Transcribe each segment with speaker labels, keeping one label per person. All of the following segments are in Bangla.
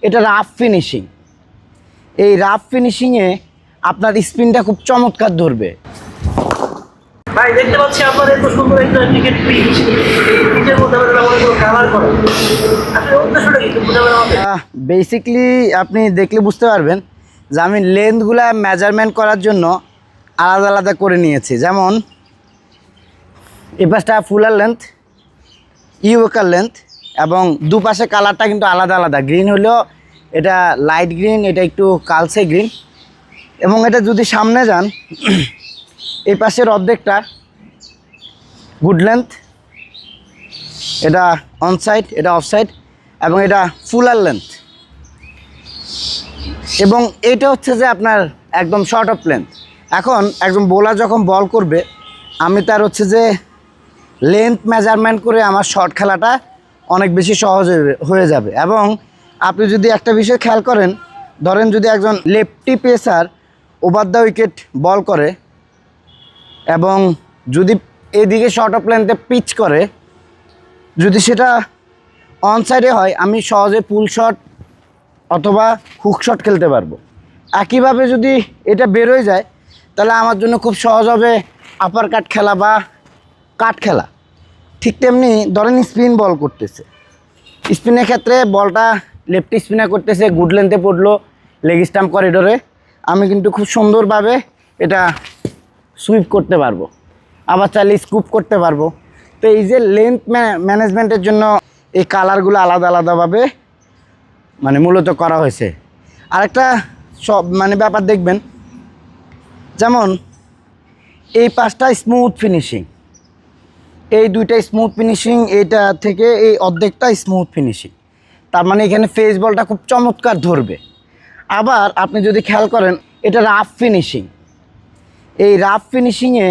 Speaker 1: এটা রাফ ফিনিশিং। এই রাফ ফিনিশিংয়ে আপনার স্পিনটা খুব চমৎকার ধরবে।
Speaker 2: ভাই দেখতে পাচ্ছি আপনার এত সুন্দর একটা ক্রিকেট পিচ, পিচের মধ্যে কালার করা, আসলে উদ্দেশ্যটা কি বুঝাবেন আমাকে?
Speaker 1: বেসিকলি আপনি দেখলে বুঝতে পারবেন যে আমি লেন্থগুলো মেজারমেন্ট করার জন্য আলাদা আলাদা করে নিয়েছি। যেমন এই পাশটা ফুলার লেন্থ, ইউকার লেন্থ, এবং দুপাশে কালারটা কিন্তু আলাদা আলাদা। গ্রিন হলেও এটা লাইট গ্রিন, এটা একটু কালচে গ্রিন। এবং এটা যদি সামনে যান, এই পাশের অর্ধেকটা গুড লেন্থ, এটা অন সাইড, এটা অফ সাইড, এবং এটা ফুলার লেন্থ। এবং এটা হচ্ছে যে আপনার একদম শর্ট অফ লেন্থ। এখন একজন বোলার যখন বল করবে, আমি তার হচ্ছে যে লেন্থ মেজারমেন্ট করে আমার শর্ট খেলাটা অনেক বেশি সহজ হয়ে যাবে। এবং আপনি যদি একটা বিষয় খেয়াল করেন, ধরেন যদি একজন lefty pacer over the wicket bowl করে এবং যদি এদিকে শর্ট অফ লেন্থে পিচ করে, যদি সেটা অন সাইডে হয়, আমি সহজে পুল শট অথবা হুক শট খেলতে পারবো। একইভাবে যদি এটা বেরোয় যায়, তাহলে আমার জন্য খুব সহজ হবে আপার কাট খেলা বা কাট খেলা। ঠিক তেমনি ধরেন স্পিন বল করতেছে, স্পিনের ক্ষেত্রে বলটা লেফট স্পিনে করতেছে, গুড লেন্থে পড়লো লেগ স্টাম্প করিডোরে, আমি কিন্তু খুব সুন্দরভাবে এটা সুইপ করতে পারবো, আবার চাইলে স্কুপ করতে পারবো। তো এই যে লেন্থ ম্যানেজমেন্টের জন্য এই কালারগুলো আলাদা আলাদাভাবে মানে মূলত করা হয়েছে। আরেকটা সব মানে ব্যাপার দেখবেন, যেমন এই পাশটা স্মুথ ফিনিশিং, এই দুইটা স্মুথ ফিনিশিং, এইটা থেকে এই অর্ধেকটা স্মুথ ফিনিশিং। তার মানে এখানে ফেস বলটা খুব চমৎকার ধরবে। আবার আপনি যদি খেয়াল করেন, এটা রাফ ফিনিশিং। এই রাফ ফিনিশিংয়ে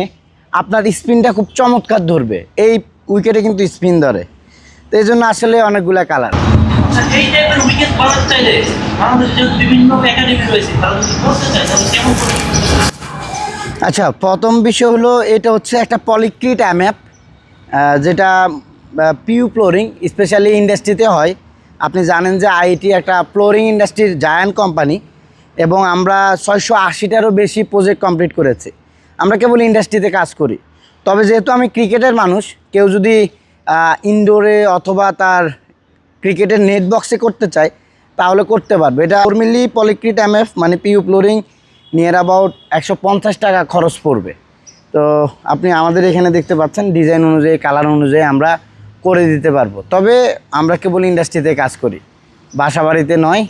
Speaker 1: আপনার স্পিনটা খুব চমৎকার ধরবে। এই উইকেটে কিন্তু স্পিন ধরে, তো এই জন্য আসলে অনেকগুলো কালার।
Speaker 2: এই টাইপের উইকেট করার চাইলে বাংলাদেশে যেহেতু বিভিন্ন একাডেমি রয়েছে, তারা যদি করতে চায় তাহলে কেমন করে?
Speaker 1: আচ্ছা, প্রথম বিষয় হলো এটা হচ্ছে একটা পলিক্রিট অ্যাম্যাপ, যেটা পিউ ফ্লোরিং স্পেশালি ইন্ডাস্ট্রিতে হয়। আপনি জানেন যে আইটি একটা ফ্লোরিং ইন্ডাস্ট্রির জায়ান্ট কোম্পানি, এবং আমরা 680টারও বেশি প্রজেক্ট কমপ্লিট করেছি। আমরা কেবল ইন্ডাস্ট্রিতে কাজ করি। তবে যেহেতু আমি ক্রিকেটের মানুষ, কেউ যদি ইনডোরে অথবা তার ক্রিকেটের নেট বক্সে করতে চায় তাহলে করতে পারবে। এটা 4 মিলি পলিক্রিট এমএফ মানে পিউ ফ্লোরিং, নিয়ার অ্যাবাউট 150 টাকা খরচ পড়বে। তো আপনি আমাদের এখানে দেখতে পাচ্ছেন ডিজাইন অনুযায়ী, কালার অনুযায়ী আমরা করে দিতে পারবো। তবে আমরা কেবল ইন্ডাস্ট্রিতে কাজ করি, বাসা বাড়িতে নয়।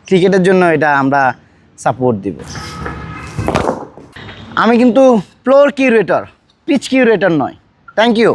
Speaker 1: ক্রিকেটের জন্য এটা আমরা সাপোর্ট দিব। আমি কিন্তু ফ্লোর কিউরেটর, পিচ কিউরেটর নয়। Thank you.